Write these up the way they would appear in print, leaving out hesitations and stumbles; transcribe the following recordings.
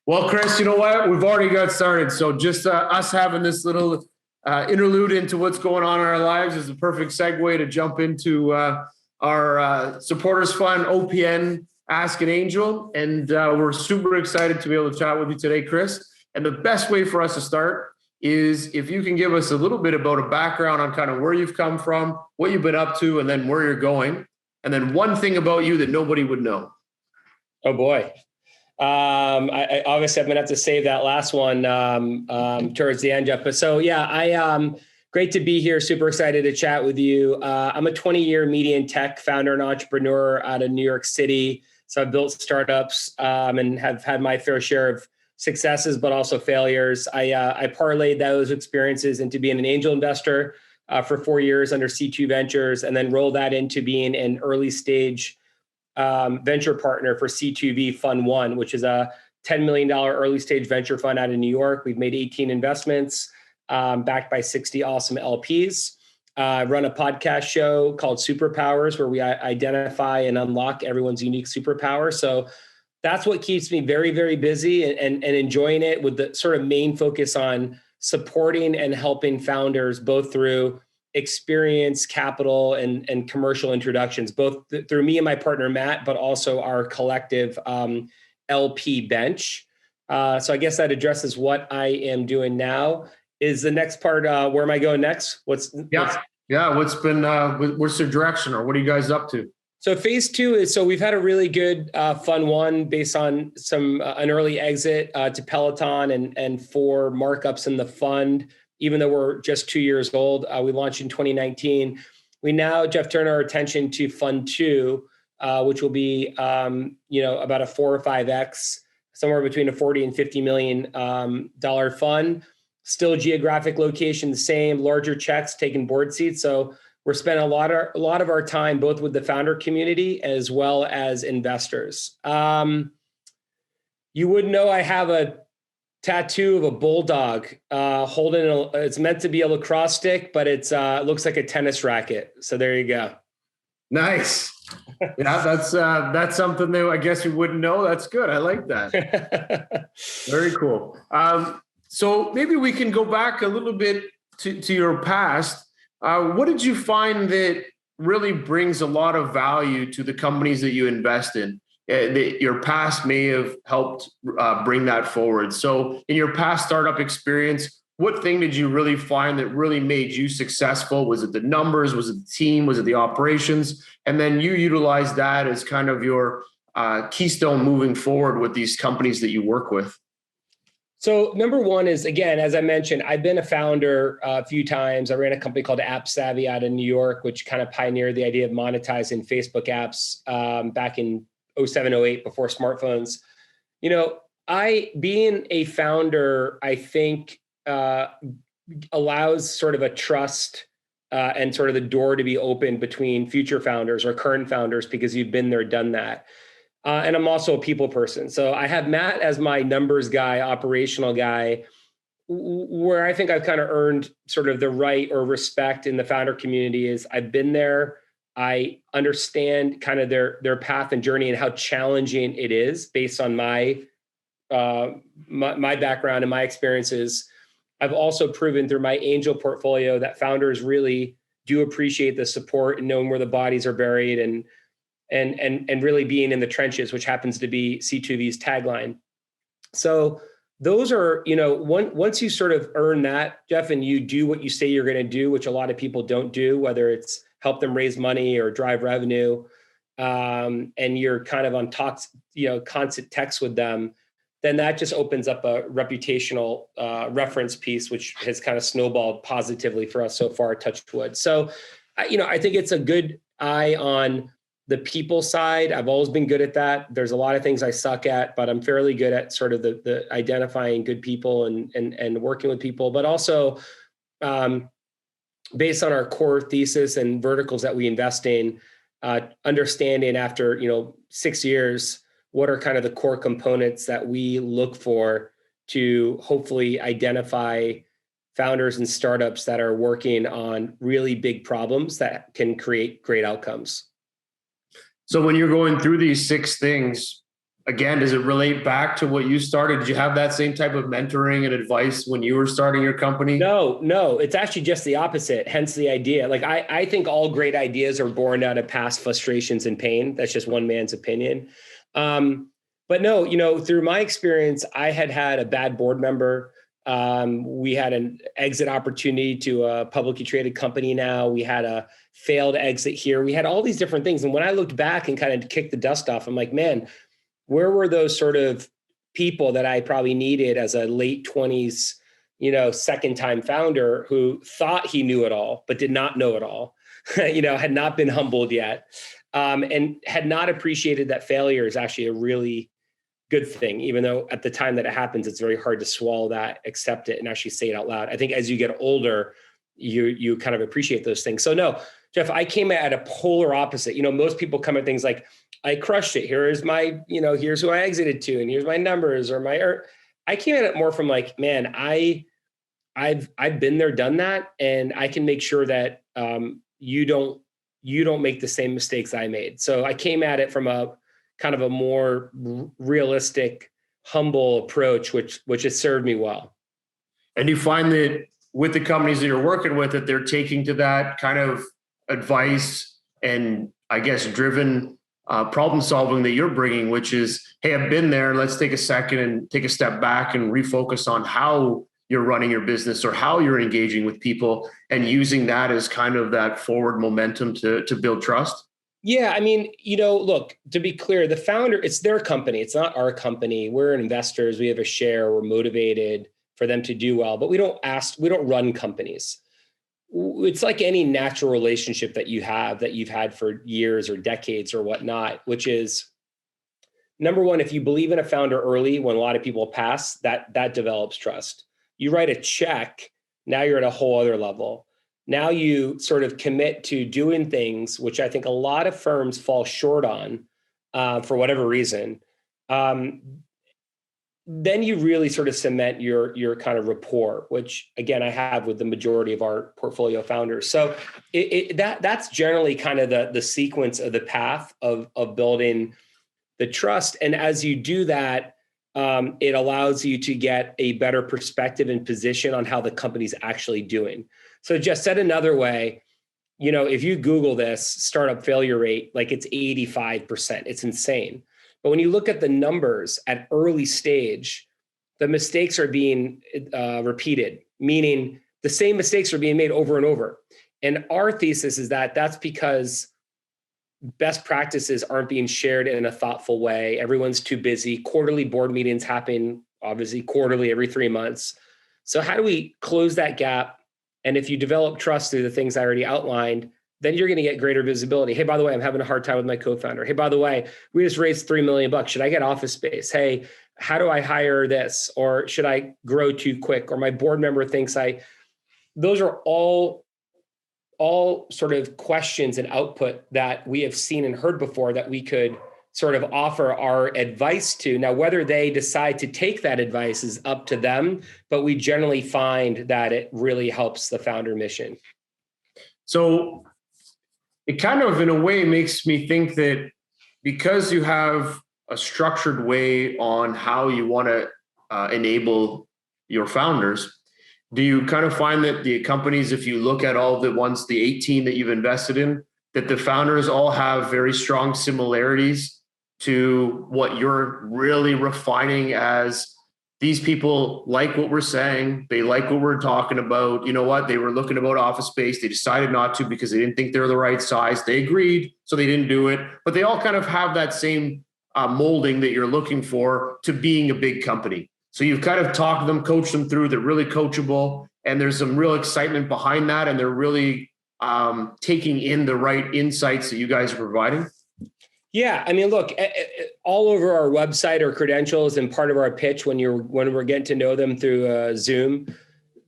Well, Chris, you know what? We've already got started. So just us having this little interlude into what's going on in our lives is the perfect segue to jump into our supporters fund OPN Ask an Angel. And we're super excited to be able to chat with you today, Chris. And the best way for us to start is if you can give us a little bit about a background on kind of where you've come from, what you've been up to, and then where you're going. And then one thing about you that nobody would know. Oh boy. I obviously I'm going to have to save that last one towards the end, Jeff. But so, yeah, great to be here. Super excited to chat with you. I'm a 20-year media and tech founder and entrepreneur out of New York City. So I've built startups and have had my fair share of successes, but also failures. I parlayed those experiences into being an angel investor for 4 years under C2 Ventures, and then rolled that into being an early stage venture partner for C2V Fund 1, which is a $10 million early stage venture fund out of New York. We've made 18 investments backed by 60 awesome LPs. Run a podcast show called Superpowers, where we identify and unlock everyone's unique superpower. So that's what keeps me very, very busy and enjoying it, with the sort of main focus on supporting and helping founders both through experience, capital, and commercial introductions, both through me and my partner, Matt, but also our collective LP bench. So I guess that addresses what I am doing now. Is the next part, where am I going next? What's the direction, or what are you guys up to? So phase two is, so we've had a really good fund one based on an early exit to Peloton and 4 markups in the fund. Even though we're just 2 years old, we launched in 2019. We now, Jeff, turn our attention to fund 2, which will be about a 4 or 5x, somewhere between a $40 and $50 million dollar fund. Still geographic location the same, larger checks, taking board seats. So we're spending a lot of our time both with the founder community as well as investors. You would know I have a tattoo of a bulldog holding it's meant to be a lacrosse stick, but it looks like a tennis racket. So there you go. Nice. Yeah, that's something that I guess we wouldn't know. That's good. I like that. Very cool. So maybe we can go back a little bit to your past. What did you find that really brings a lot of value to the companies that you invest in? That your past may have helped bring that forward. So in your past startup experience, what thing did you really find that really made you successful? Was it the numbers? Was it the team? Was it the operations? And then you utilize that as kind of your keystone moving forward with these companies that you work with. So number one is, again, as I mentioned, I've been a founder a few times. I ran a company called App Savvy out of New York, which kind of pioneered the idea of monetizing Facebook apps back in 07, 08, before smartphones. Being a founder, I think allows sort of a trust and sort of the door to be open between future founders or current founders, because you've been there, done that. And I'm also a people person. So I have Matt as my numbers guy, operational guy, where I think I've kind of earned sort of the right or respect in the founder community is I've been there. I understand kind of their path and journey and how challenging it is based on my background and my experiences. I've also proven through my angel portfolio that founders really do appreciate the support and knowing where the bodies are buried and really being in the trenches, which happens to be C2V's tagline. So those are, once you sort of earn that, Jeff, and you do what you say you're going to do, which a lot of people don't do, whether it's help them raise money or drive revenue, and you're kind of on talks, constant text with them, then that just opens up a reputational reference piece, which has kind of snowballed positively for us so far, touch wood. So, I think it's a good eye on the people side. I've always been good at that. There's a lot of things I suck at, but I'm fairly good at sort of the identifying good people and working with people, but also based on our core thesis and verticals that we invest in, understanding after, 6 years, what are kind of the core components that we look for to hopefully identify founders and startups that are working on really big problems that can create great outcomes. So when you're going through these 6 things, again, does it relate back to what you started? Did you have that same type of mentoring and advice when you were starting your company? No, it's actually just the opposite. Hence the idea. Like I think all great ideas are born out of past frustrations and pain. That's just one man's opinion. But no, through my experience, I had a bad board member. We had an exit opportunity to a publicly traded company. Now we had a failed exit here. We had all these different things. And when I looked back and kind of kicked the dust off, I'm like, man, where were those sort of people that I probably needed as a late 20s, second time founder who thought he knew it all, but did not know it all, had not been humbled yet, and had not appreciated that failure is actually a really good thing, even though at the time that it happens, it's very hard to swallow that, accept it, and actually say it out loud. I think as you get older, you kind of appreciate those things. So no, Jeff, I came at a polar opposite. Most people come at things like, I crushed it. Here's my, here's who I exited to, and here's my numbers I came at it more from like, man, I've been there, done that. And I can make sure that you don't make the same mistakes I made. So I came at it from a kind of a more realistic, humble approach, which has served me well. And you find that with the companies that you're working with, that they're taking to that kind of advice and I guess driven problem solving that you're bringing, which is, hey, I've been there. Let's take a second and take a step back and refocus on how you're running your business or how you're engaging with people and using that as kind of that forward momentum to build trust. Yeah. I mean, look, to be clear, the founder, it's their company. It's not our company. We're investors. We have a share. We're motivated for them to do well, but we don't run companies. It's like any natural relationship that you've had for years or decades or whatnot, which is number one, if you believe in a founder early, when a lot of people pass, that develops trust. You write a check, now you're at a whole other level. Now you sort of commit to doing things, which I think a lot of firms fall short on for whatever reason. Then you really sort of cement your kind of rapport, which again, I have with the majority of our portfolio founders. So that's generally kind of the sequence of the path of building the trust. And as you do that, it allows you to get a better perspective and position on how the company's actually doing. So just said another way, if you Google this startup failure rate, like it's 85%, it's insane. But when you look at the numbers at early stage, the mistakes are being repeated, meaning the same mistakes are being made over and over. And our thesis is that that's because best practices aren't being shared in a thoughtful way. Everyone's too busy. Quarterly board meetings happen, obviously quarterly every 3 months. So how do we close that gap? And if you develop trust through the things I already outlined, then you're going to get greater visibility. Hey, by the way, I'm having a hard time with my co-founder. Hey, by the way, we just raised $3 million. Should I get office space? Hey, how do I hire this? Or should I grow too quick? Or my board member thinks those are all sort of questions and output that we have seen and heard before that we could sort of offer our advice to. Now, whether they decide to take that advice is up to them, but we generally find that it really helps the founder mission. So it kind of, in a way, makes me think that because you have a structured way on how you want to enable your founders, do you kind of find that the companies, if you look at all the ones, the 18 that you've invested in, that the founders all have very strong similarities to what you're really refining as these people like what we're saying, they like what we're talking about. You know what? They were looking about office space. They decided not to because they didn't think they were the right size. They agreed, so they didn't do it. But they all kind of have that same molding that you're looking for to being a big company. So you've kind of talked to them, coached them through. They're really coachable, and there's some real excitement behind that, and they're really taking in the right insights that you guys are providing. Yeah, I mean, look, all over our website or credentials and part of our pitch when we're getting to know them through Zoom,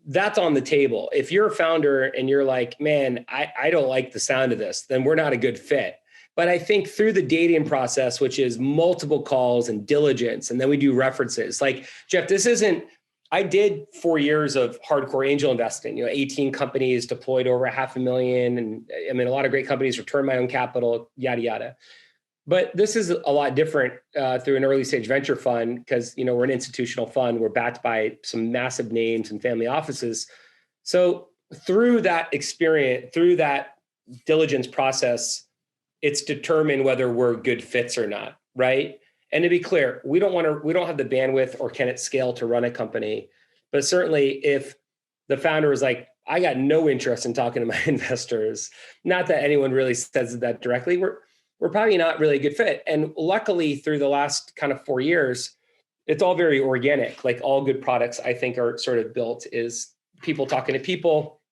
that's on the table. If you're a founder and you're like, man, I don't like the sound of this, then we're not a good fit. But I think through the dating process, which is multiple calls and diligence, and then we do references. Like, Jeff, I did 4 years of hardcore angel investing, 18 companies deployed over $500,000. And I mean, a lot of great companies returned my own capital, yada, yada. But this is a lot different through an early stage venture fund because, we're an institutional fund. We're backed by some massive names and family offices. So through that experience, through that diligence process, it's determined whether we're good fits or not, right? And to be clear, we don't have the bandwidth or can it scale to run a company. But certainly if the founder is like, I got no interest in talking to my investors, not that anyone really says that directly, we're probably not really a good fit. And luckily through the last kind of 4 years, it's all very organic. Like all good products, I think, are sort of built is people talking to people.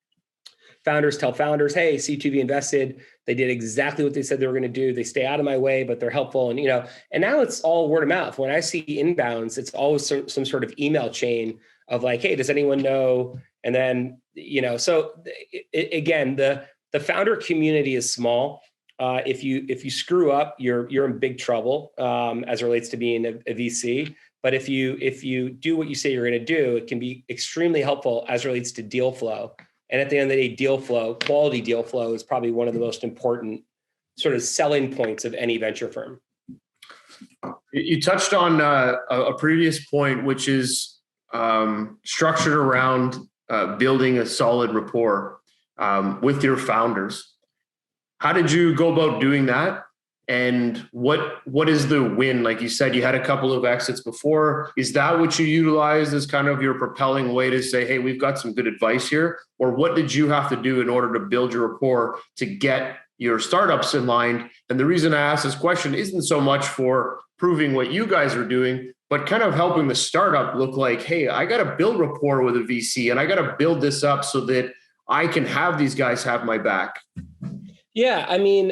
Founders tell founders, hey, C2V invested. They did exactly what they said they were going to do. They stay out of my way, but they're helpful. And, and now it's all word of mouth. When I see inbounds, it's always some sort of email chain of like, hey, does anyone know? And then, so again, the founder community is small. If you screw up, you're in big trouble as it relates to being a VC. But if you do what you say you're going to do, it can be extremely helpful as it relates to deal flow. And at the end of the day, quality deal flow is probably one of the most important sort of selling points of any venture firm. You touched on a previous point, which is structured around building a solid rapport with your founders. How did you go about doing that? And what is the win? Like you said, you had a couple of exits before. Is that what you utilized as kind of your propelling way to say, hey, we've got some good advice here? Or what did you have to do in order to build your rapport to get your startups in line? And the reason I ask this question isn't so much for proving what you guys are doing, but kind of helping the startup look like, hey, I got to build rapport with a VC and I got to build this up so that I can have these guys have my back. Yeah, I mean,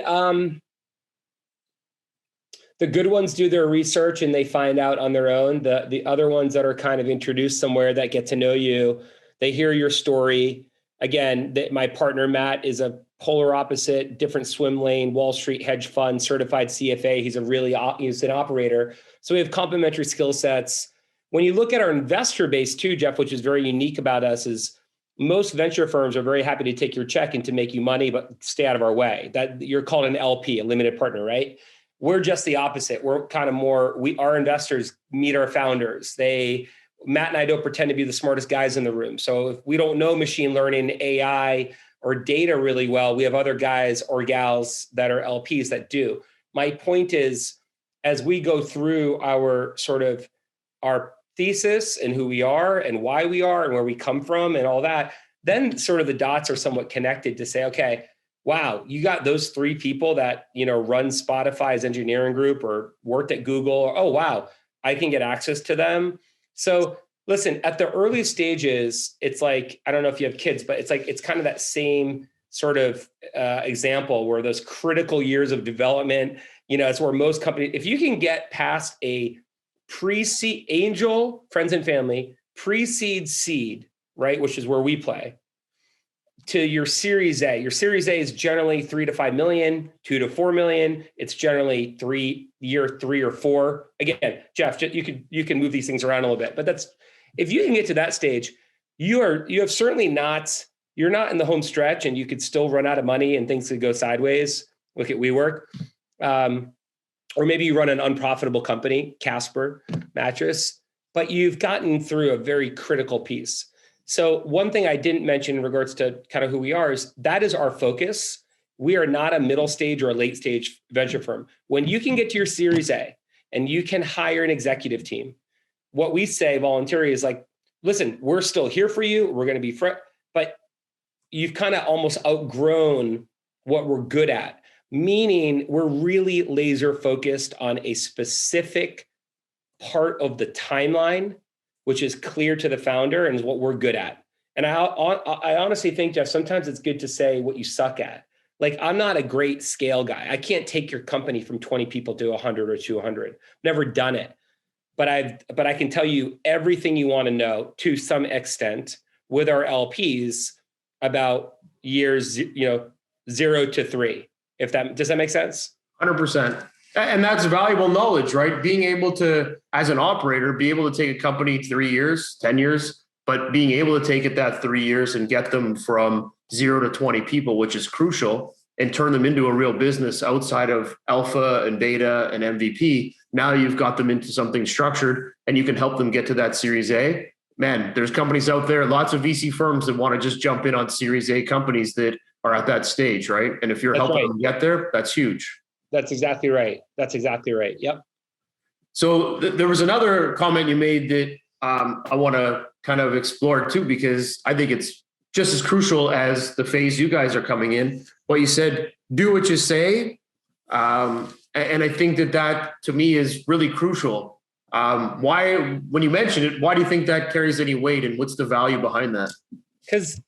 the good ones do their research and they find out on their own. The other ones that are kind of introduced somewhere that get to know you, they hear your story. Again, my partner, Matt, is a polar opposite, different swim lane, Wall Street hedge fund, certified CFA. He's an operator. So we have complementary skill sets. When you look at our investor base too, Jeff, which is very unique about us, is most venture firms are very happy to take your check and to make you money, but stay out of our way. That you're called an LP, a limited partner, right? We're just the opposite. We're kind of more, our investors meet our founders. Matt and I don't pretend to be the smartest guys in the room. So if we don't know machine learning, AI, or data really well, we have other guys or gals that are LPs that do. My point is, as we go through our thesis and who we are and why we are and where we come from and all that, then sort of the dots are somewhat connected to say, okay, wow, you got those three people that, run Spotify's engineering group or worked at Google. Or, oh, wow, I can get access to them. So listen, at the early stages, it's like, I don't know if you have kids, but it's kind of that same sort of example where those critical years of development, it's where most companies, if you can get past a pre-seed angel, friends and family, pre-seed seed, right, which is where we play, to your Series A. Your Series A is generally 3 to 5 million, 2 to 4 million. It's generally year 3 or 4. Again, Jeff, you can move these things around a little bit, but if you can get to that stage, you're not in the home stretch, and you could still run out of money and things could go sideways. Look at WeWork, or maybe you run an unprofitable company, Casper Mattress, but you've gotten through a very critical piece. So one thing I didn't mention in regards to kind of who we are is that is our focus. We are not a middle stage or a late stage venture firm. When you can get to your Series A and you can hire an executive team, what we say voluntarily is like, listen, we're still here for you. We're going to be but you've kind of almost outgrown what we're good at, meaning we're really laser focused on a specific part of the timeline, which is clear to the founder and is what we're good at. And I honestly think, Jeff, sometimes it's good to say what you suck at. Like, I'm not a great scale guy. I can't take your company from 20 people to 100 or 200. Never done it. But I can tell you everything you want to know to some extent with our LPs about years, 0 to 3. Does that make sense? 100%. And that's valuable knowledge, right? Being able to, as an operator, be able to take a company 3 years, 10 years, but being able to take it that 3 years and get them from 0 to 20 people, which is crucial. and turn them into a real business outside of alpha and beta and MVP. Now you've got them into something structured and you can help them get to that Series A. Man, there's companies out there, lots of VC firms that want to just jump in on Series A companies that are at that stage, right? And if you're helping them get there, that's huge. That's exactly right. Yep. So there was another comment you made that I want to kind of explore too, because I think it's just as crucial as the phase you guys are coming in. What you said, do what you say. And I think that to me is really crucial. Why, when you mentioned it, why do you think that carries any weight, and what's the value behind that? Because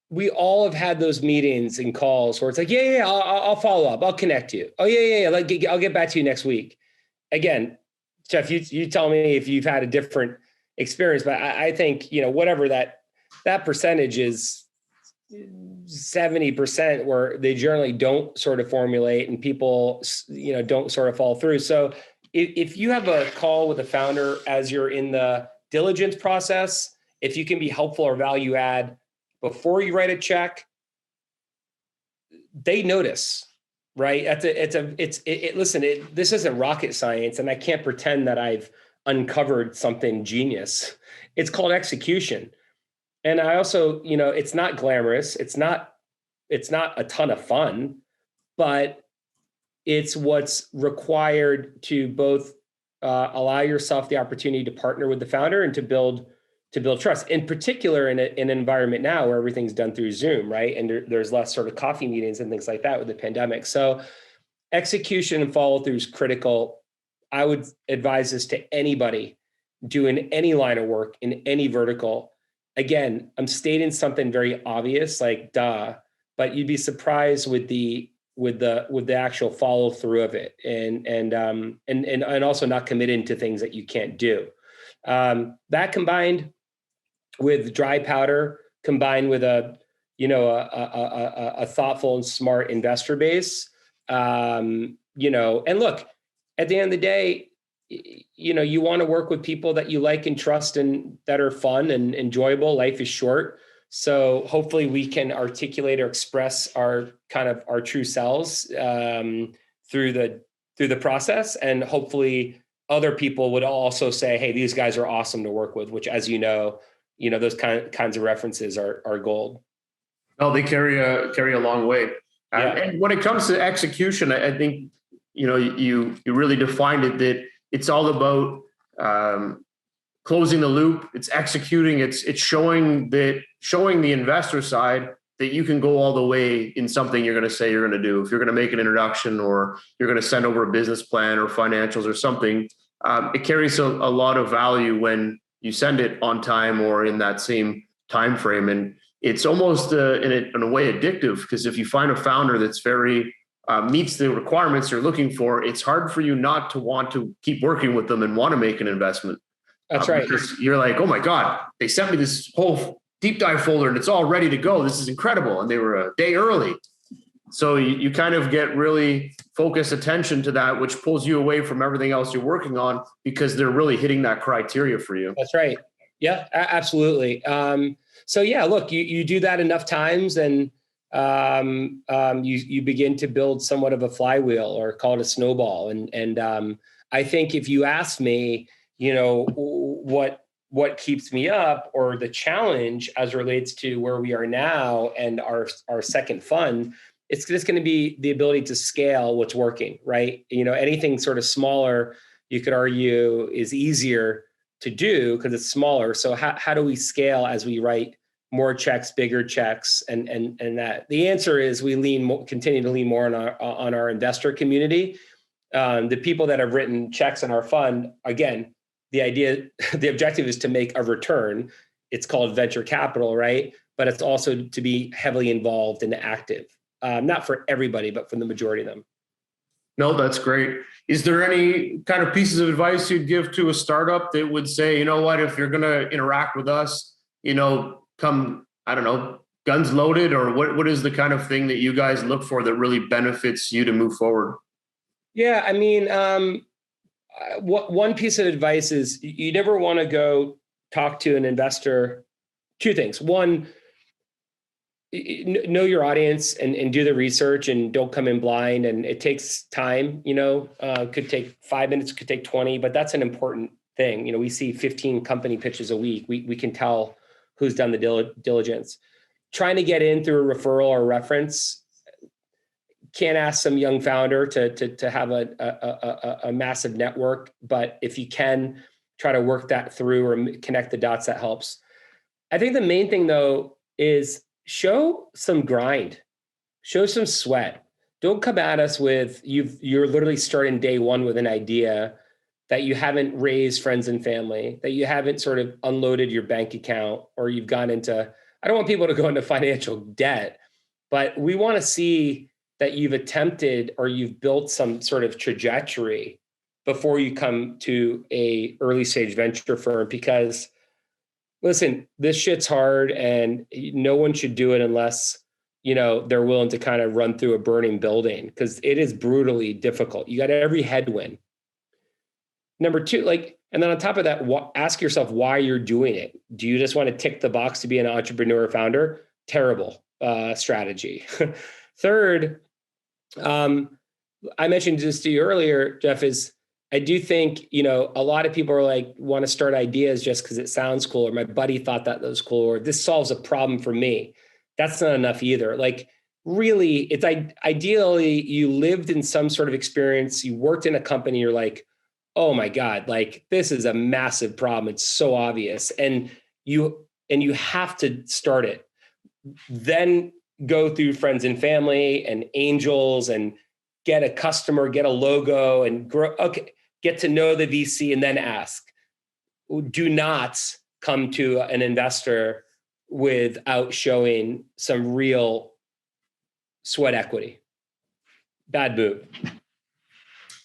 we all have had those meetings and calls where it's like, yeah, I'll follow up. I'll connect you. Oh yeah. I'll get back to you next week. Again, Jeff, you tell me if you've had a different experience, but I think, whatever that percentage is, 70% where they generally don't sort of formulate and people, don't sort of fall through. So if you have a call with a founder as you're in the diligence process, if you can be helpful or value add before you write a check, they notice, right? Listen, this isn't rocket science, and I can't pretend that I've uncovered something genius. It's called execution. And I also, it's not glamorous. It's not a ton of fun, but it's what's required to both allow yourself the opportunity to partner with the founder and to build trust. In particular, in an environment now where everything's done through Zoom, right? And there's less sort of coffee meetings and things like that with the pandemic. So execution and follow through is critical. I would advise this to anybody doing any line of work in any vertical. Again, I'm stating something very obvious, like duh, but you'd be surprised with the actual follow through of it, and also not committing to things that you can't do. That combined with dry powder, combined with a thoughtful and smart investor base, and look, at the end of the day, you want to work with people that you like and trust and that are fun and enjoyable. Life is short. So hopefully we can articulate or express our true selves through the process. And hopefully other people would also say, hey, these guys are awesome to work with, which, as those kinds of references are gold. No, they carry a long way. Yeah. And when it comes to execution, I think, you really defined it, that it's all about closing the loop. It's executing. It's showing the investor side that you can go all the way in something you're going to say you're going to do. If you're going to make an introduction, or you're going to send over a business plan or financials or something, it carries a lot of value when you send it on time or in that same time frame. And it's almost in a way addictive, because if you find a founder that's very meets the requirements you're looking for, it's hard for you not to want to keep working with them and want to make an investment. That's right. Because you're like, oh my God, they sent me this whole deep dive folder and it's all ready to go. This is incredible. And they were a day early. So you kind of get really focused attention to that, which pulls you away from everything else you're working on, because they're really hitting that criteria for you. That's right. Yeah, absolutely. So yeah, look, you do that enough times, and you begin to build somewhat of a flywheel, or call it a snowball. And I think if you ask me, what keeps me up, or the challenge as relates to where we are now and our second fund, it's just going to be the ability to scale what's working, right? Anything sort of smaller, you could argue, is easier to do because it's smaller. So how do we scale as we write more checks, bigger checks, and that? The answer is we continue to lean more on our investor community. The people that have written checks in our fund, again, the objective is to make a return. It's called venture capital, right? But it's also to be heavily involved and active. Not for everybody, but for the majority of them. No, that's great. Is there any kind of pieces of advice you'd give to a startup that would say, you know what, if you're going to interact with us, come, I don't know, guns loaded, or what is the kind of thing that you guys look for that really benefits you to move forward? Yeah, I mean, one piece of advice is you never want to go talk to an investor. Two things. One, know your audience and do the research and don't come in blind. And it takes time, could take 5 minutes, could take 20, but that's an important thing. We see 15 company pitches a week. We can tell who's done the diligence. Trying to get in through a referral or reference, can't ask some young founder to have a massive network, but if you can try to work that through or connect the dots, that helps. I think the main thing though is show some grind, show some sweat. Don't come at us with you're literally starting day one with an idea that you haven't raised friends and family, that you haven't sort of unloaded your bank account, or you've gone into, I don't want people to go into financial debt, but we want to see that you've attempted or you've built some sort of trajectory before you come to a early stage venture firm. Because listen, this shit's hard and no one should do it unless, they're willing to kind of run through a burning building, because it is brutally difficult. You got every headwind. Number two, and then on top of that, ask yourself why you're doing it. Do you just want to tick the box to be an entrepreneur or founder? Terrible strategy. Third, I mentioned this to you earlier, Jeff, is I do think, a lot of people are want to start ideas just because it sounds cool, or my buddy thought that was cool, or this solves a problem for me. That's not enough either. Really, it's ideally you lived in some sort of experience, you worked in a company, you're like, oh my God, this is a massive problem. It's so obvious. And you have to start it. Then go through friends and family and angels and get a customer, get a logo and grow. Okay. Get to know the VC and then ask. Do not come to an investor without showing some real sweat equity. Bad move.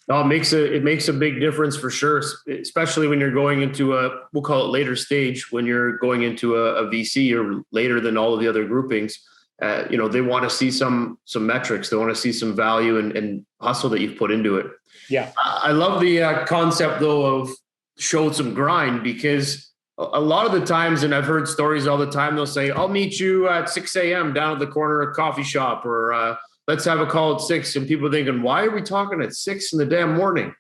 No, it makes a big difference for sure, especially when you're going into we'll call it later stage, when you're going into a VC or later than all of the other groupings. They want to see some metrics. They want to see some value and hustle that you've put into it. Yeah. I love the concept though of show some grind, because a lot of the times, and I've heard stories all the time, they'll say, I'll meet you at 6 a.m. down at the corner of a coffee shop, or let's have a call at 6. And people thinking, why are we talking at 6 in the damn morning?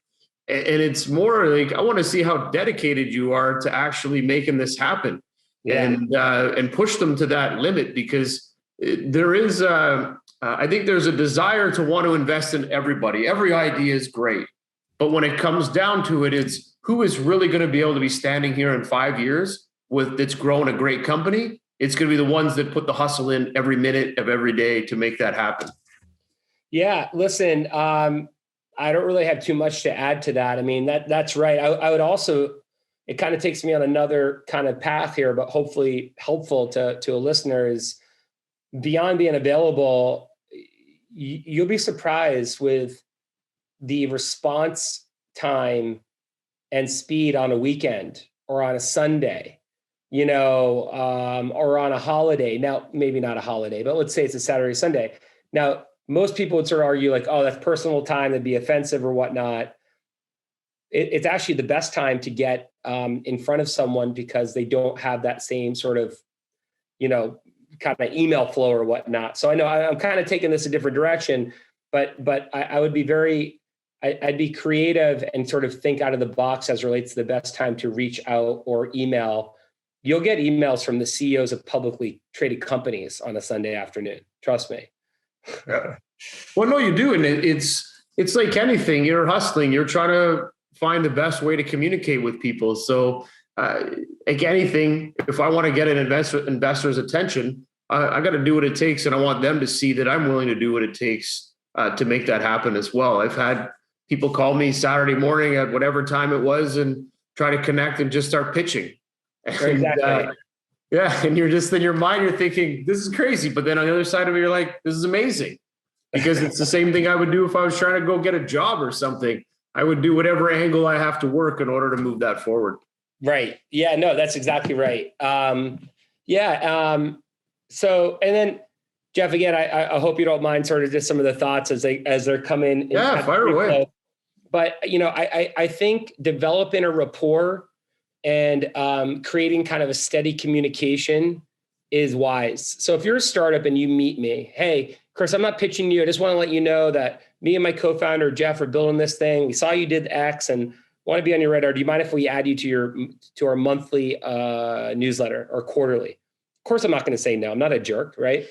And it's more I want to see how dedicated you are to actually making this happen. Yeah. And push them to that limit, because there is I think there's a desire to want to invest in everybody. Every idea is great. But when it comes down to it, it's who is really going to be able to be standing here in 5 years that's grown a great company. It's going to be the ones that put the hustle in every minute of every day to make that happen. Yeah, listen, I don't really have too much to add to that. I mean, that's right. I would also, it kind of takes me on another kind of path here, but hopefully helpful to a listener, is beyond being available, you'll be surprised with the response time and speed on a weekend or on a Sunday, or on a holiday. Now, maybe not a holiday, but let's say it's a Saturday, Sunday. Now, most people would sort of argue oh, that's personal time, that'd be offensive or whatnot. It's actually the best time to get in front of someone, because they don't have that same sort of, kind of email flow or whatnot. So I know I'm kind of taking this a different direction, but I would be I'd be creative and sort of think out of the box as relates to the best time to reach out or email. You'll get emails from the CEOs of publicly traded companies on a Sunday afternoon. Trust me. Yeah. Well, no, you do. And it's like anything. You're hustling. You're trying to find the best way to communicate with people. So like anything, if I want to get an investor's attention, I got to do what it takes. And I want them to see that I'm willing to do what it takes to make that happen as well. I've had people call me Saturday morning at whatever time it was and try to connect and just start pitching. Exactly. Yeah. And you're just in your mind, you're thinking, this is crazy. But then on the other side of it, you're like, this is amazing, because it's the same thing I would do if I was trying to go get a job or something. I would do whatever angle I have to work in order to move that forward. Right. Yeah, no, that's exactly right. So, and then Jeff, again, I hope you don't mind sort of just some of the thoughts as they're coming. Yeah, fire away. But, I think developing a rapport and creating kind of a steady communication is wise. So if you're a startup and you meet me, hey, Chris, I'm not pitching you. I just want to let you know that me and my co-founder, Jeff, are building this thing. We saw you did X and want to be on your radar. Do you mind if we add you to our monthly newsletter or quarterly? Of course, I'm not going to say no. I'm not a jerk, right?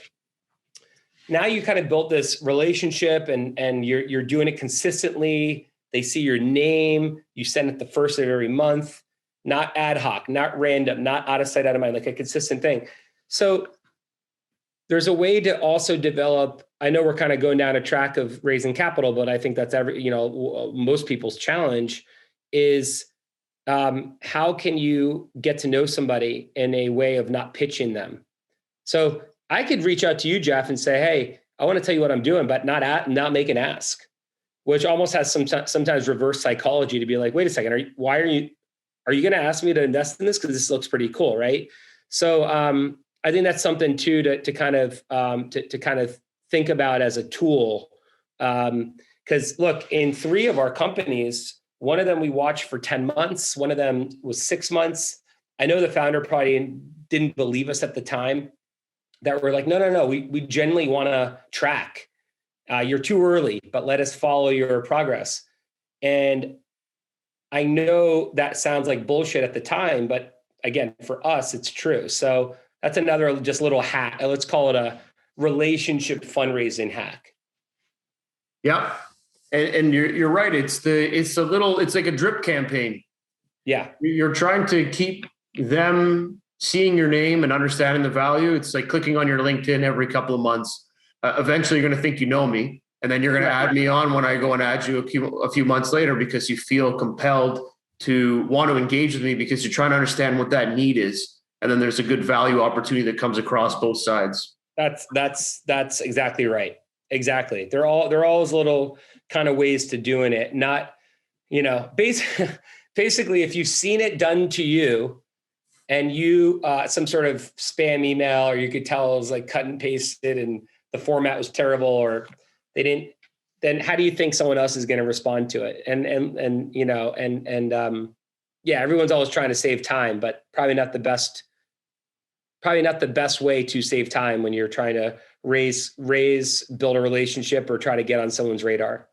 Now you kind of built this relationship and you're doing it consistently. They see your name. You send it the first of every month, not ad hoc, not random, not out of sight, out of mind, like a consistent thing. So there's a way to also develop. I know we're kind of going down a track of raising capital, but I think that's most people's challenge is how can you get to know somebody in a way of not pitching them? So I could reach out to you, Jeff, and say, hey, I want to tell you what I'm doing, but not make an ask, which almost has sometimes reverse psychology to be like, wait a second, are you going to ask me to invest in this? Because this looks pretty cool, right? So I think that's something too to kind of think about as a tool. Because look, in 3 of our companies, one of them we watched for 10 months, one of them was 6 months. I know the founder probably didn't believe us at the time, that we're like, no, we genuinely want to track. You're too early, but let us follow your progress. And I know that sounds like bullshit at the time, but again, for us, it's true. So that's another just little hack. Let's call it a relationship fundraising hack. Yeah. And you're right. It's like a drip campaign. Yeah. You're trying to keep them seeing your name and understanding the value. It's like clicking on your LinkedIn every couple of months. Eventually you're going to think you know me, and then you're going to add me on when I go and add you a few months later, because you feel compelled to want to engage with me because you're trying to understand what that need is. And then there's a good value opportunity that comes across both sides. That's exactly right. Exactly. They're all little kind of ways to doing it. Not, basically, if you've seen it done to you and you, some sort of spam email, or you could tell it was like cut and pasted and the format was terrible, or they didn't, then how do you think someone else is going to respond to it? Everyone's always trying to save time, but probably not the best way to save time when you're trying to build a relationship or try to get on someone's radar.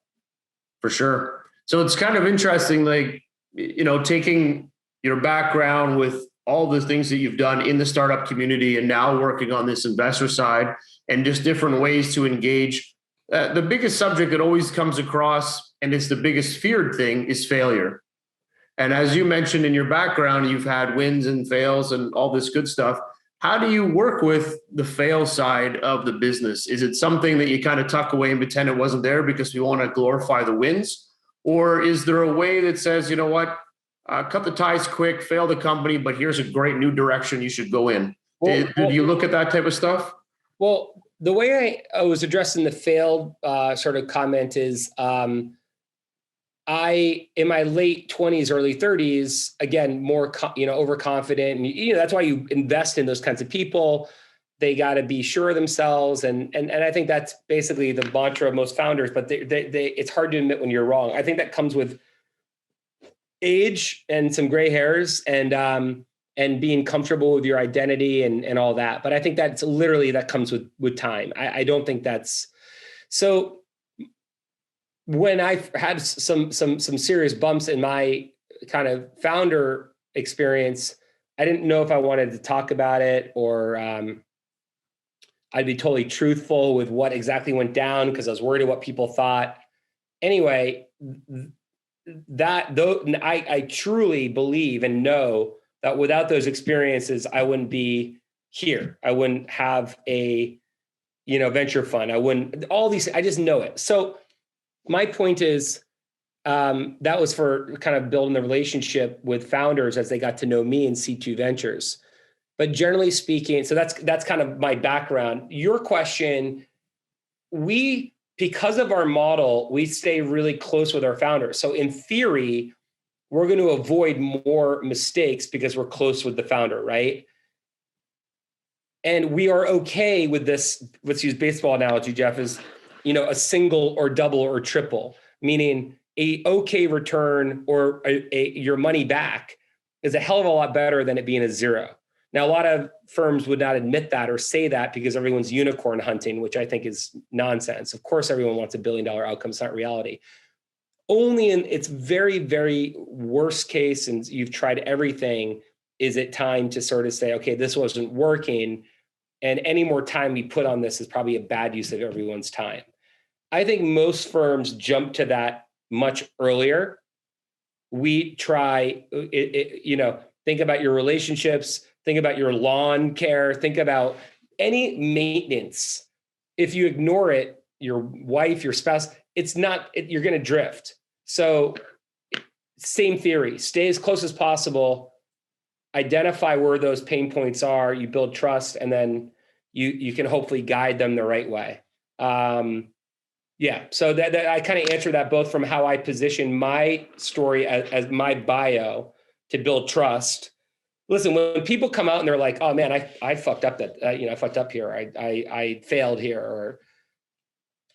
For sure. So it's kind of interesting, like, taking your background with all the things that you've done in the startup community and now working on this investor side and just different ways to engage. The biggest subject that always comes across, and it's the biggest feared thing, is failure. And as you mentioned in your background, you've had wins and fails and all this good stuff. How do you work with the fail side of the business? Is it something that you kind of tuck away and pretend it wasn't there because we want to glorify the wins? Or is there a way that says, you know what, cut the ties quick, fail the company, but here's a great new direction you should go in? Do you look at that type of stuff? Well, the way I was addressing the failed sort of comment is I, in my late 20s, early 30s, again, more, overconfident. And, that's why you invest in those kinds of people. They got to be sure of themselves. And I think that's basically the mantra of most founders, but it's hard to admit when you're wrong. I think that comes with age and some gray hairs and being comfortable with your identity and all that. But I think that's literally, that comes with time. I don't think that's so. When I've had some serious bumps in my kind of founder experience, I didn't know if I wanted to talk about it or I'd be totally truthful with what exactly went down because I was worried of what people thought. Anyway, I truly believe and know that without those experiences, I wouldn't be here. I wouldn't have a, venture fund. I wouldn't, all these, I just know it. So my point is that was for kind of building the relationship with founders as they got to know me in C2 Ventures. But generally speaking, so that's kind of my background. Your question, because of our model, we stay really close with our founders. So in theory, we're going to avoid more mistakes because we're close with the founder, right? And we are okay with this. Let's use baseball analogy, Jeff, is a single or double or triple, meaning a okay return or your money back is a hell of a lot better than it being a zero. Now, a lot of firms would not admit that or say that because everyone's unicorn hunting, which I think is nonsense. Of course, everyone wants $1 billion outcome. It's not reality. Only in its very, very worst case, and you've tried everything, is it time to sort of say, okay, this wasn't working, and any more time we put on this is probably a bad use of everyone's time. I think most firms jump to that much earlier. We try, think about your relationships, think about your lawn care, think about any maintenance. If you ignore it, your wife, your spouse, you're going to drift. So same theory, stay as close as possible, identify where those pain points are, you build trust, and then you can hopefully guide them the right way. So that I kind of answer that both from how I position my story as my bio to build trust. Listen, when people come out and they're like, "Oh man, I fucked up I fucked up here. I failed here," or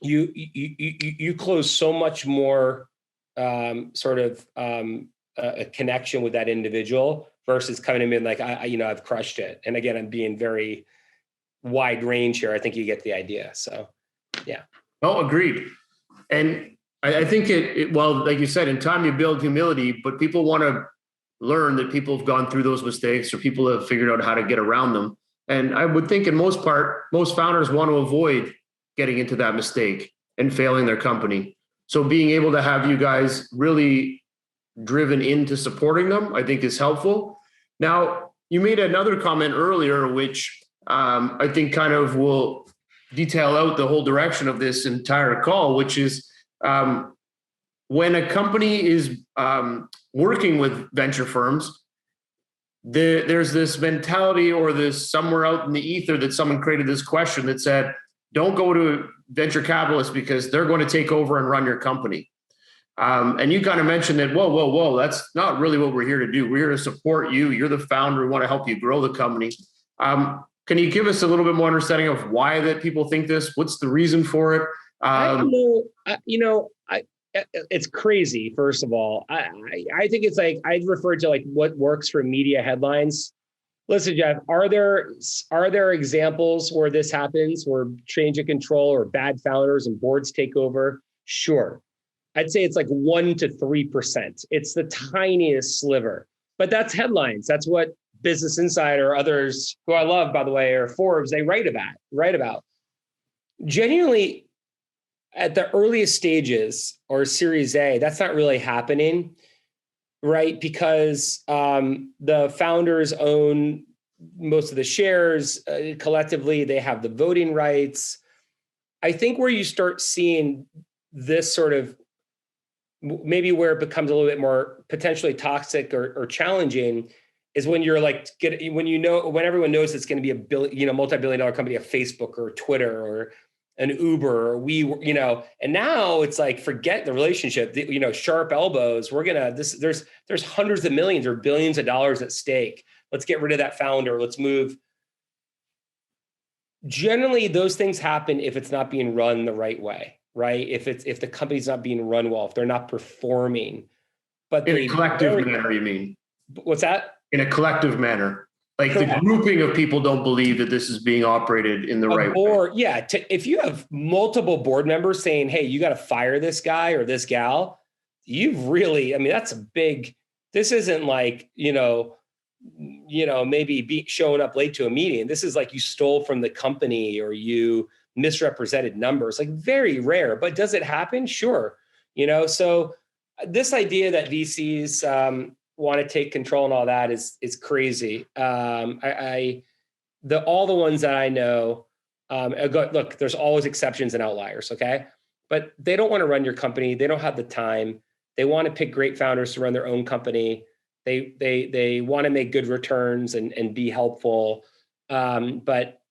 you close so much more a connection with that individual versus coming in like, I've crushed it. And again, I'm being very wide range here. I think you get the idea. So, yeah. Oh, agreed. And I think well, like you said, in time you build humility, but people want to learn that people have gone through those mistakes or people have figured out how to get around them. And I would think in most part, most founders want to avoid getting into that mistake and failing their company. So being able to have you guys really driven into supporting them, I think is helpful. Now, you made another comment earlier, which I think kind of will detail out the whole direction of this entire call, which is when a company is working with venture firms, there's this mentality or this somewhere out in the ether that someone created this question that said, don't go to venture capitalists because they're going to take over and run your company. And you kind of mentioned that, whoa, that's not really what we're here to do. We're here to support you. You're the founder. We want to help you grow the company. Can you give us a little bit more understanding of why that people think this? What's the reason for it? I don't know. It's crazy. First of all, I think it's like, I'd refer to like what works for media headlines. Listen, Jeff, are there examples where this happens, where change of control or bad founders and boards take over? Sure. I'd say it's like 1% to 3%. It's the tiniest sliver, but that's headlines. That's what Business Insider or others, who I love, by the way, or Forbes, they write about. Genuinely, at the earliest stages or Series A, that's not really happening, right? Because the founders own most of the shares collectively. They have the voting rights. I think where you start seeing this sort of, maybe where it becomes a little bit more potentially toxic or challenging, is when you're like, when everyone knows it's going to be a multi-billion-dollar company, a Facebook or Twitter or an Uber, or and now it's like, forget the relationship, sharp elbows. There's hundreds of millions or billions of dollars at stake. Let's get rid of that founder. Let's move. Generally, those things happen if it's not being run the right way, right? If the company's not being run well, if they're not performing. But in a collective manner, you mean? What's that? In a collective manner. Like the grouping of people don't believe that this is being operated in the right way. Yeah. If you have multiple board members saying, hey, you got to fire this guy or this gal, that's a big, this isn't like, maybe showing up late to a meeting. This is like you stole from the company or you misrepresented numbers, like very rare, but does it happen? Sure. So this idea that VCs, want to take control and all that is crazy. All the ones that I know, look, there's always exceptions and outliers. Okay. But they don't want to run your company. They don't have the time. They want to pick great founders to run their own company. They want to make good returns and be helpful. But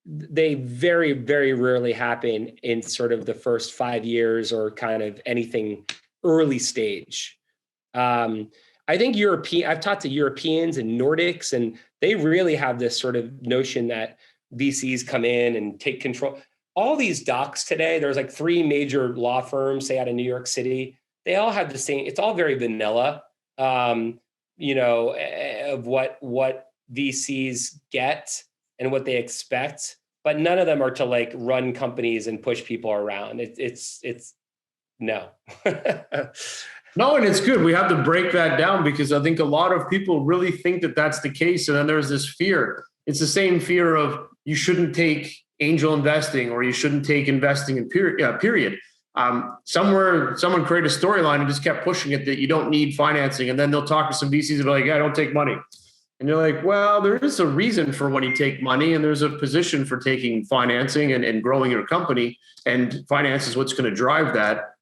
they very, very rarely happen in sort of the first 5 years or kind of anything early stage. I think I've talked to Europeans and Nordics, and they really have this sort of notion that VCs come in and take control. All these docs today, there's like 3 major law firms, say out of New York City. They all have the same, it's all very vanilla. of what VCs get and what they expect, but none of them are to like run companies and push people around. It's no. No, and it's good. We have to break that down because I think a lot of people really think that that's the case. And then there's this fear. It's the same fear of you shouldn't take angel investing or you shouldn't take investing in period. Somewhere someone created a storyline and just kept pushing it that you don't need financing. And then they'll talk to some VCs and be like, yeah, I don't take money. And you're like, well, there is a reason for when you take money and there's a position for taking financing and growing your company. And finance is what's going to drive that.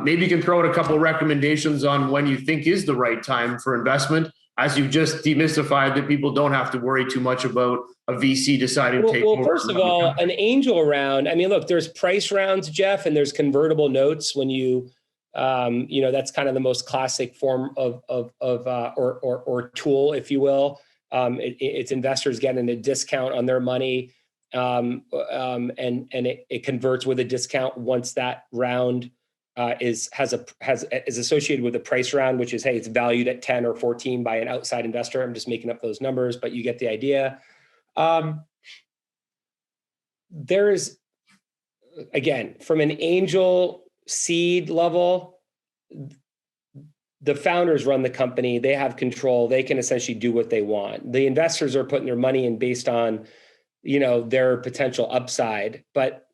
Maybe you can throw out a couple of recommendations on when you think is the right time for investment, as you've just demystified that people don't have to worry too much about a VC deciding to take. Well, first of all, an angel round. I mean, look, there's price rounds, Jeff, and there's convertible notes when you, that's kind of the most classic form of or tool, if you will. It's investors getting a discount on their money, and it converts with a discount once that round is associated with a price round, which is, hey, it's valued at 10 or 14 by an outside investor. I'm just making up those numbers, but you get the idea. There's, again, from an angel seed level, the founders run the company. They have control. They can essentially do what they want. The investors are putting their money in based on, their potential upside. But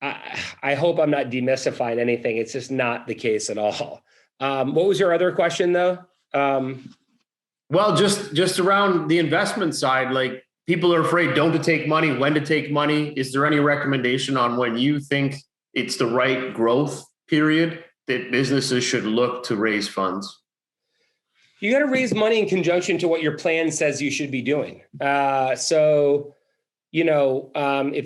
I hope I'm not demystifying anything. It's just not the case at all. What was your other question, though? Well, just around the investment side, like people are afraid don't to take money, when to take money. Is there any recommendation on when you think it's the right growth period that businesses should look to raise funds? You got to raise money in conjunction to what your plan says you should be doing. If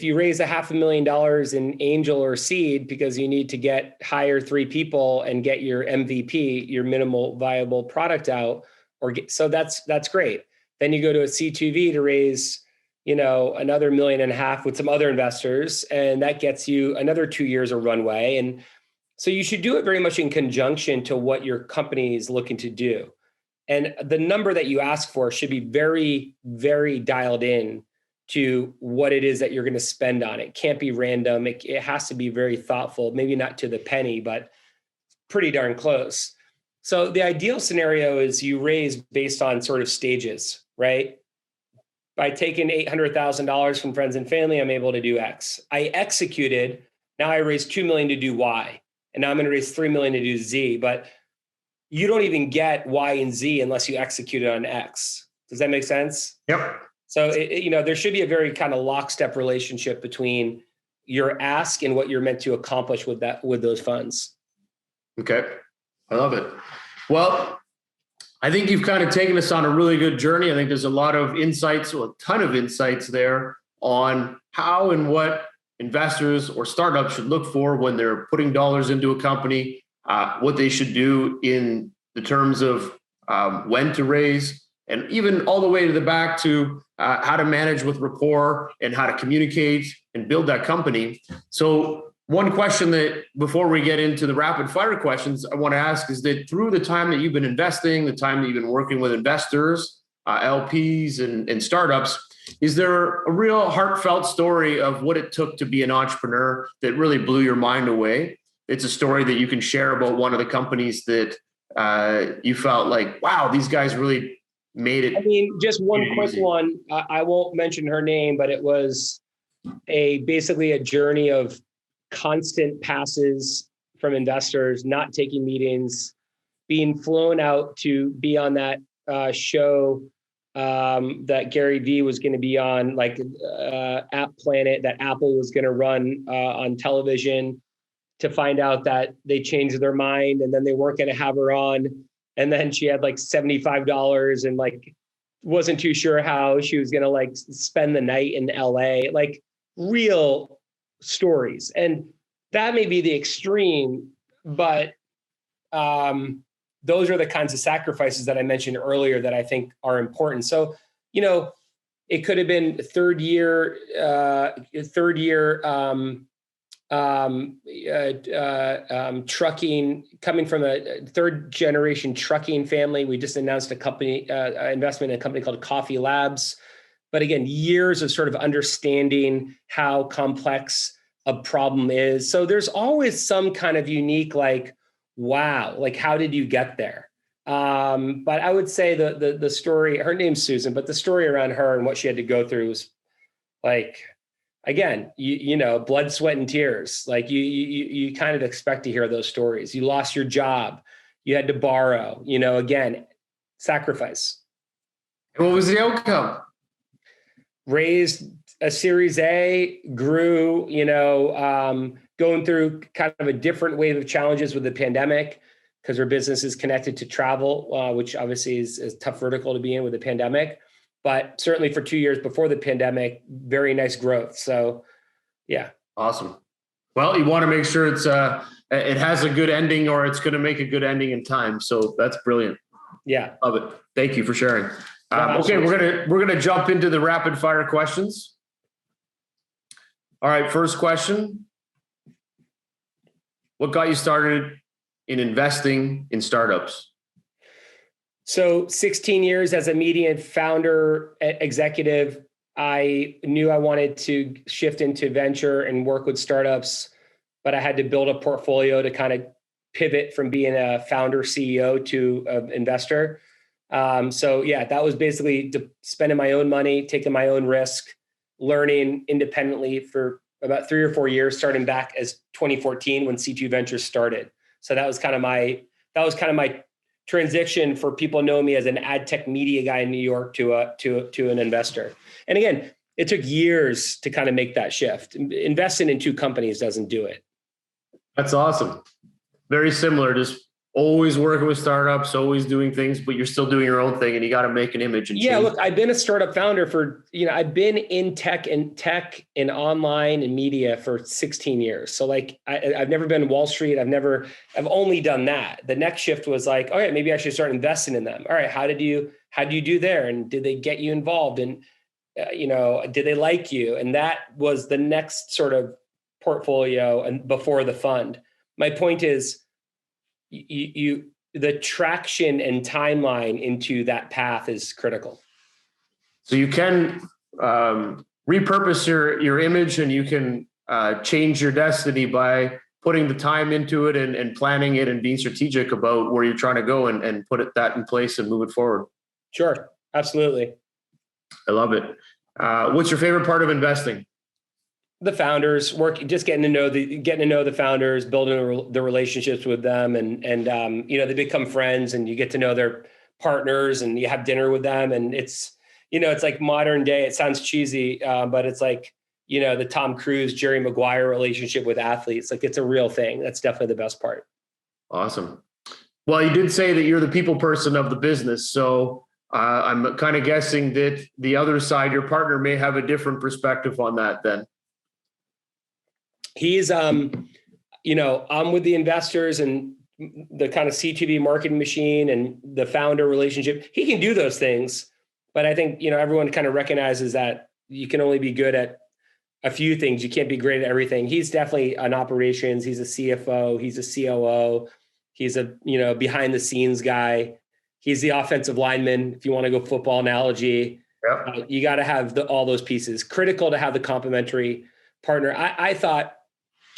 you raise $500,000 in angel or seed because you need to hire 3 people and get your MVP, your minimal viable product out, so that's great. Then you go to a C2V to raise, another $1.5 million with some other investors, and that gets you another 2 years of runway. And so you should do it very much in conjunction to what your company is looking to do. And the number that you ask for should be very, very dialed in to what it is that you're going to spend on it. It can't be random. It has to be very thoughtful, maybe not to the penny, but pretty darn close. So the ideal scenario is you raise based on sort of stages, right? By taking $800,000 from friends and family, I'm able to do X. I executed. Now I raised $2 million to do Y. And now I'm going to raise $3 million to do Z. But you don't even get Y and Z unless you executed on X. Does that make sense? Yep. So, there should be a very kind of lockstep relationship between your ask and what you're meant to accomplish with those funds. Okay. I love it. Well, I think you've kind of taken us on a really good journey. I think there's a lot of insights, a ton of insights there on how and what investors or startups should look for when they're putting dollars into a company, what they should do in the terms of when to raise, and even all the way to the back to how to manage with rapport and how to communicate and build that company. So one question that before we get into the rapid fire questions, I want to ask is that through the time that you've been investing, the time that you've been working with investors, LPs and startups, is there a real heartfelt story of what it took to be an entrepreneur that really blew your mind away? It's a story that you can share about one of the companies that you felt like, wow, these guys really made it. I mean, just one quick one. I won't mention her name, but it was basically a journey of constant passes from investors, not taking meetings, being flown out to be on that show that Gary Vee was going to be on, like App Planet, that Apple was going to run on television, to find out that they changed their mind and then they weren't going to have her on. And then she had like $75 and like wasn't too sure how she was going to like spend the night in LA, like real stories. And that may be the extreme, but those are the kinds of sacrifices that I mentioned earlier that I think are important. So, it could have been third year trucking, coming from a third generation trucking family. We just announced a company investment in a company called Coffee Labs. But again, years of sort of understanding how complex a problem is. So there's always some kind of unique, like, wow, like, how did you get there? But I would say the story, her name's Susan, but the story around her and what she had to go through was like, again, you know, blood, sweat, and tears. Like you kind of expect to hear those stories. You lost your job, you had to borrow, you know, again, sacrifice. What was the outcome? Raised a Series A, grew, you know, going through kind of a different wave of challenges with the pandemic because our business is connected to travel, which obviously is a tough vertical to be in with the pandemic. But certainly for 2 years before the pandemic, very nice growth. So, yeah. Awesome. Well, you want to make sure it has a good ending, or it's going to make a good ending in time. So that's brilliant. Yeah. Love it. Thank you for sharing. Okay, we're gonna jump into the rapid fire questions. All right, first question. What got you started in investing in startups? So 16 years as a media founder, executive, I knew I wanted to shift into venture and work with startups, but I had to build a portfolio to kind of pivot from being a founder CEO to an investor. So yeah, that was basically spending my own money, taking my own risk, learning independently for about 3 or 4 years, starting back as 2014 when C2 Ventures started. So that was kind of my transition for people knowing me as an ad tech media guy in New York to an investor. And again, it took years to kind of make that shift. Investing in 2 companies doesn't do it. That's awesome. Very similar, just always working with startups, always doing things, but you're still doing your own thing and you got to make an image. And yeah, look, I've been a startup founder for, I've been in tech and online and media for 16 years. So like, I've never been Wall Street. I've only done that. The next shift was like, all right, maybe I should start investing in them. All right. How do you do there? And did they get you involved? And, did they like you? And that was the next sort of portfolio and before the fund. My point is, the traction and timeline into that path is critical. So you can repurpose your image, and you can change your destiny by putting the time into it and planning it and being strategic about where you're trying to go and put that in place and move it forward. Sure. Absolutely. I love it. What's your favorite part of investing? The founders, just getting to know the founders, building the relationships with them, and they become friends, and you get to know their partners, and you have dinner with them, and it's like modern day. It sounds cheesy, but it's like the Tom Cruise, Jerry Maguire relationship with athletes. Like, it's a real thing. That's definitely the best part. Awesome. Well, you did say that you're the people person of the business, so I'm kind of guessing that the other side, your partner, may have a different perspective on that then. He's, I'm with the investors and the kind of CTV marketing machine and the founder relationship. He can do those things, but I think, everyone kind of recognizes that you can only be good at a few things. You can't be great at everything. He's definitely an operations. He's a CFO. He's a COO. He's a, behind the scenes guy. He's the offensive lineman. If you want to go football analogy, yep. You got to have all those pieces. Critical to have the complementary partner. I thought,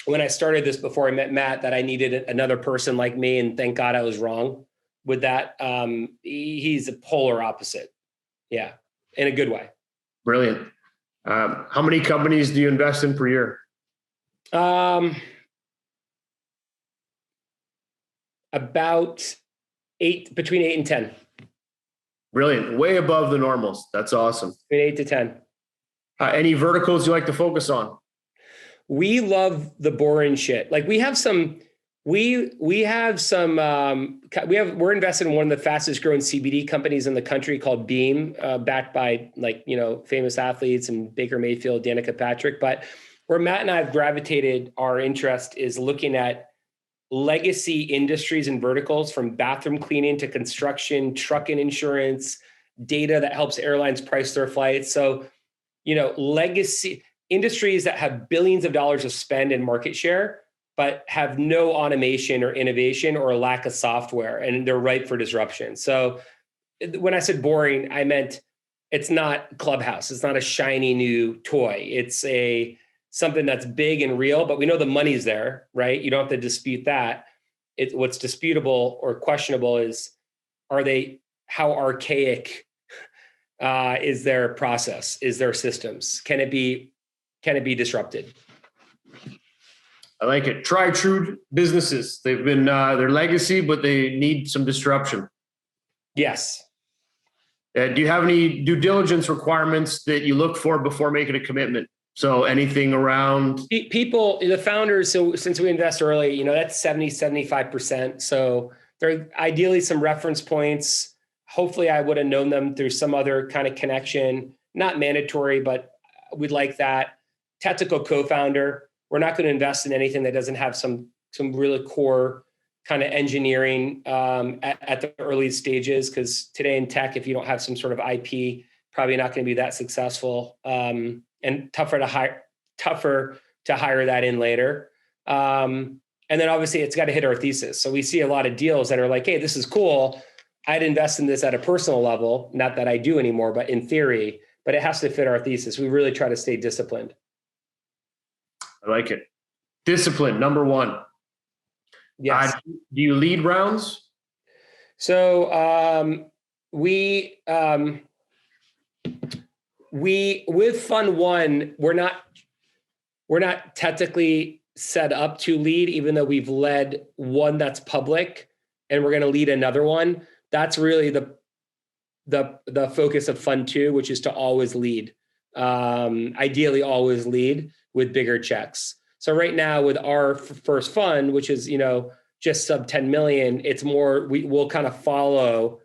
when I started this before I met Matt, that I needed another person like me, and thank God I was wrong with that. He's a polar opposite. Yeah, in a good way. Brilliant. How many companies do you invest in per year? About 8, between 8 and 10. Brilliant. Way above the normals. That's awesome. Between 8 to 10. Any verticals you like to focus on? We love the boring shit. Like, we're invested in one of the fastest growing CBD companies in the country called Beam, backed by famous athletes and Baker Mayfield, Danica Patrick. But where Matt and I have gravitated our interest is looking at legacy industries and verticals, from bathroom cleaning to construction, truck and insurance, data that helps airlines price their flights. So, legacy. industries that have billions of dollars of spend and market share, but have no automation or innovation or a lack of software, and they're ripe for disruption. So when I said boring, I meant it's not Clubhouse. It's not a shiny new toy. It's something that's big and real, but we know the money's there, right? You don't have to dispute that. What's disputable or questionable is, how archaic is their process? Is their systems? Can it be disrupted? I like it. Try true businesses. They've been their legacy, but they need some disruption. Yes. Do you have any due diligence requirements that you look for before making a commitment? So anything around people, the founders. So since we invest early, that's 75%. So there are ideally some reference points. Hopefully I would have known them through some other kind of connection, not mandatory, but we'd like that. Technical co-founder. We're not going to invest in anything that doesn't have some really core kind of engineering at the early stages, because today in tech, if you don't have some sort of IP, probably not going to be that successful, and tougher to hire that in later. And then obviously it's got to hit our thesis. So we see a lot of deals that are like, hey, this is cool. I'd invest in this at a personal level, not that I do anymore, but in theory, but it has to fit our thesis. We really try to stay disciplined. I like it. Discipline, number one. Yes. Do you lead rounds? So we with Fund One, we're not technically set up to lead, even though we've led one that's public, and we're going to lead another one. That's really the focus of Fund Two, which is to always lead. Ideally, always lead with bigger checks. So right now with our first fund, which is, just sub 10 million, it's more, we'll kind of follow,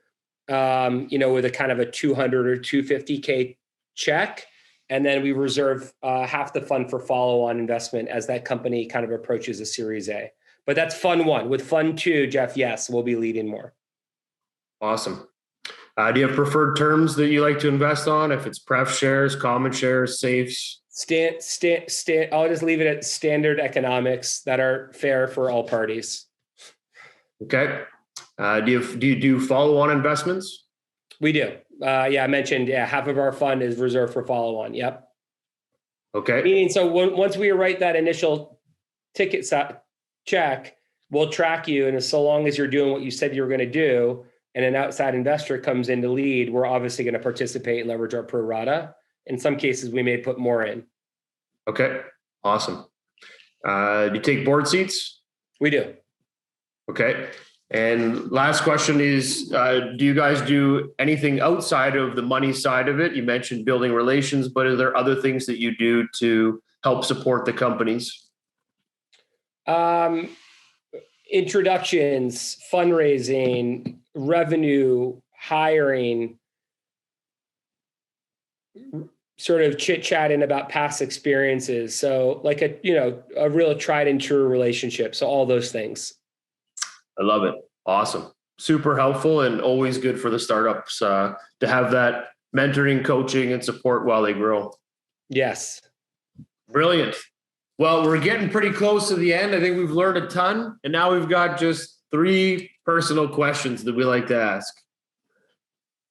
with a kind of a 200 or 250K check. And then we reserve half the fund for follow-on investment as that company kind of approaches a Series A. But that's Fund One. With Fund Two, Jeff, yes, we'll be leading more. Awesome. Do you have preferred terms that you like to invest on? If it's pref shares, common shares, safes? I'll just leave it at standard economics that are fair for all parties. Okay. Do you do follow-on investments? We do. I mentioned, half of our fund is reserved for follow-on. Yep. Okay. Meaning, so once we write that initial ticket check, we'll track you. And so long as you're doing what you said you were going to do, and an outside investor comes in to lead, we're obviously going to participate and leverage our pro rata. In some cases, we may put more in. Okay. Awesome. Do you take board seats? We do. Okay. And last question is, do you guys do anything outside of the money side of it? You mentioned building relations, but are there other things that you do to help support the companies? Introductions, fundraising, revenue, hiring, sort of chit-chatting about past experiences. So like a real tried and true relationship. So all those things. I love it. Awesome. Super helpful and always good for the startups to have that mentoring, coaching, and support while they grow. Yes. Brilliant. Well, we're getting pretty close to the end. I think we've learned a ton. And now we've got just 3 personal questions that we like to ask.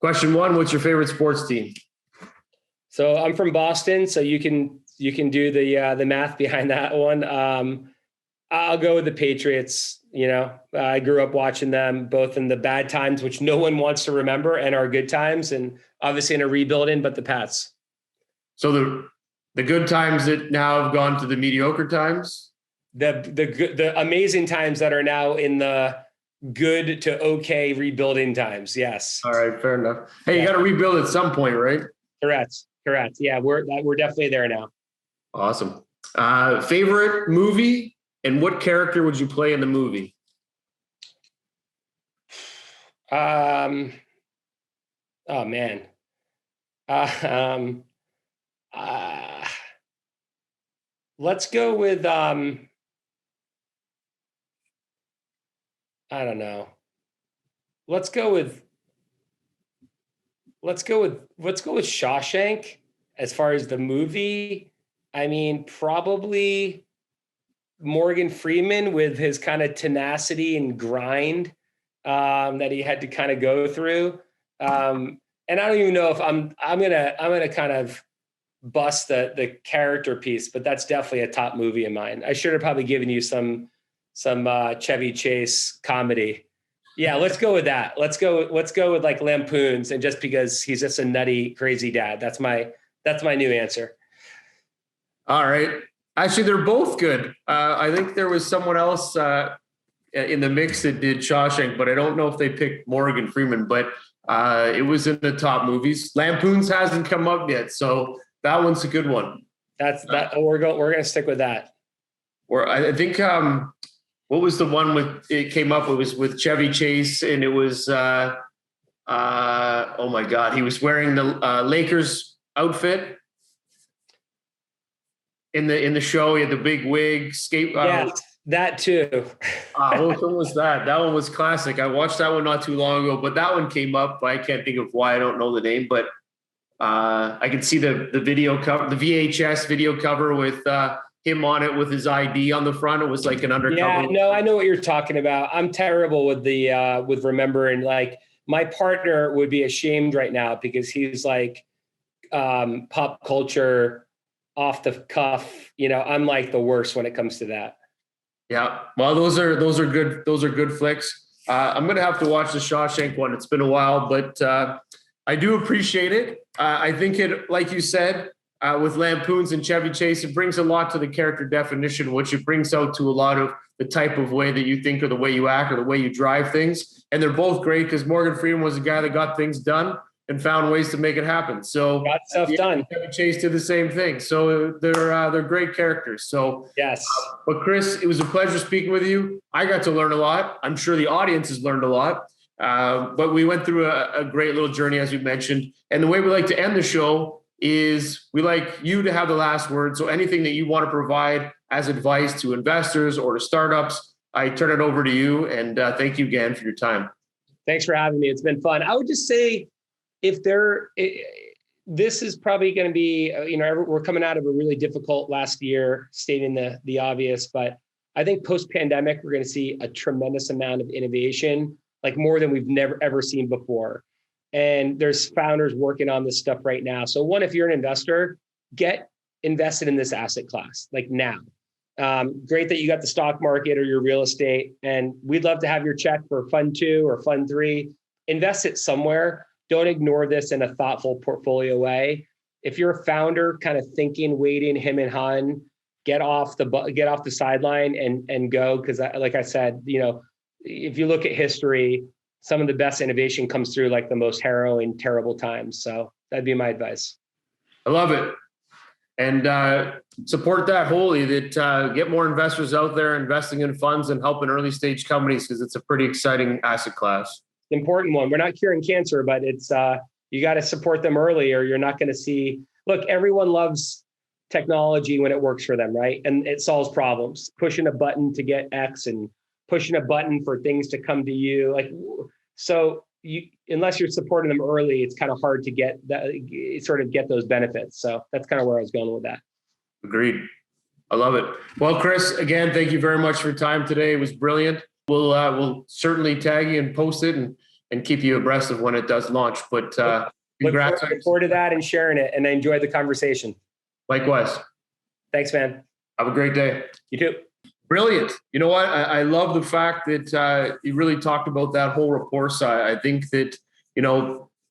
Question 1, what's your favorite sports team? So I'm from Boston, so you can do the math behind that one. I'll go with the Patriots. I grew up watching them both in the bad times, which no one wants to remember, and our good times, and obviously in a rebuilding, but the Pats. So the good times that now have gone to the mediocre times? The amazing times that are now in the good to okay rebuilding times. Yes. All right. Fair enough. Hey, you got to rebuild at some point, right? Correct. Yeah. We're definitely there now. Awesome. Favorite movie, and what character would you play in the movie? Oh man. Let's go with, I don't know. Let's go with Shawshank as far as the movie. I mean, probably Morgan Freeman with his kind of tenacity and grind that he had to kind of go through. And I don't even know if I'm gonna kind of bust the character piece, but that's definitely a top movie of mine. I should have probably given you some Chevy Chase comedy. Yeah, let's go with that. Let's go with like Lampoons, and just because he's just a nutty, crazy dad. That's my new answer. All right. Actually, they're both good. I think there was someone else in the mix that did Shawshank, but I don't know if they picked Morgan Freeman, but it was in the top movies. Lampoons hasn't come up yet, so that one's a good one. We're going to stick with that. Or I think what was the one with it came up? It was with Chevy Chase, and it was oh my God, he was wearing the Lakers outfit in the show. He had the big wig, skate. Yes, that too. Which one was that? That one was classic. I watched that one not too long ago, but that one came up. I can't think of why. I don't know the name, but I can see the video cover, the VHS video cover with him on it with his ID on the front. It was like an undercover. Yeah, no, I know what you're talking about. I'm terrible with with remembering. Like, my partner would be ashamed right now because he's like pop culture off the cuff. I'm like the worst when it comes to that. Yeah. Well, those are good. Those are good flicks. I'm going to have to watch the Shawshank one. It's been a while, but I do appreciate it. I think it, like you said, with Lampoons and Chevy Chase, it brings a lot to the character definition, which it brings out to a lot of the type of way that you think or the way you act or the way you drive things. And they're both great because Morgan Freeman was a guy that got things done and found ways to make it happen. So got stuff done. Chevy Chase did the same thing. So they're great characters. So yes. But Chris, it was a pleasure speaking with you. I got to learn a lot. I'm sure the audience has learned a lot. But we went through a great little journey, as you mentioned. And the way we like to end the show is we like you to have the last word. So anything that you want to provide as advice to investors or to startups, I turn it over to you. And thank you again for your time. Thanks for having me. It's been fun. I would just say, this is probably going to be, we're coming out of a really difficult last year, stating the obvious, but I think post-pandemic, we're going to see a tremendous amount of innovation, like more than we've never, ever seen before. And there's founders working on this stuff right now. So one, if you're an investor, get invested in this asset class, like now. Great that you got the stock market or your real estate, and we'd love to have your check for fund 2 or fund 3. Invest it somewhere. Don't ignore this in a thoughtful portfolio way. If you're a founder kind of thinking, waiting, him and hun, get off the sideline and go. Because like I said, if you look at history, some of the best innovation comes through like the most harrowing, terrible times. So that'd be my advice. I love it. And support that wholly, that get more investors out there investing in funds and helping early stage companies, because it's a pretty exciting asset class. Important one. We're not curing cancer, but it's you got to support them early or you're not going to see. Look, everyone loves technology when it works for them, right? And it solves problems. Pushing a button to get X and pushing a button for things to come to you. Like, so unless you're supporting them early, it's kind of hard to get those benefits. So that's kind of where I was going with that. Agreed. I love it. Well, Chris, again, thank you very much for your time today. It was brilliant. We'll certainly tag you and post it and keep you abreast of when it does launch. But congrats. Look forward to that and sharing it. And I enjoyed the conversation. Likewise. Thanks, man. Have a great day. You too. Brilliant. You know what? I love the fact that you really talked about that whole rapport side. I think that,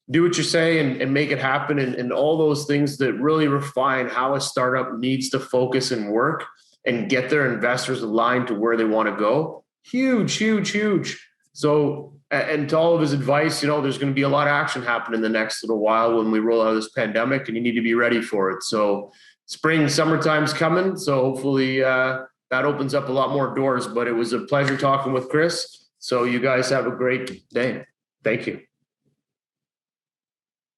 do what you say and make it happen and all those things that really refine how a startup needs to focus and work and get their investors aligned to where they want to go. Huge, huge, huge. So, and to all of his advice, there's going to be a lot of action happening in the next little while when we roll out of this pandemic, and you need to be ready for it. So spring, summertime's coming. So hopefully that opens up a lot more doors, but it was a pleasure talking with Chris. So you guys have a great day. Thank you.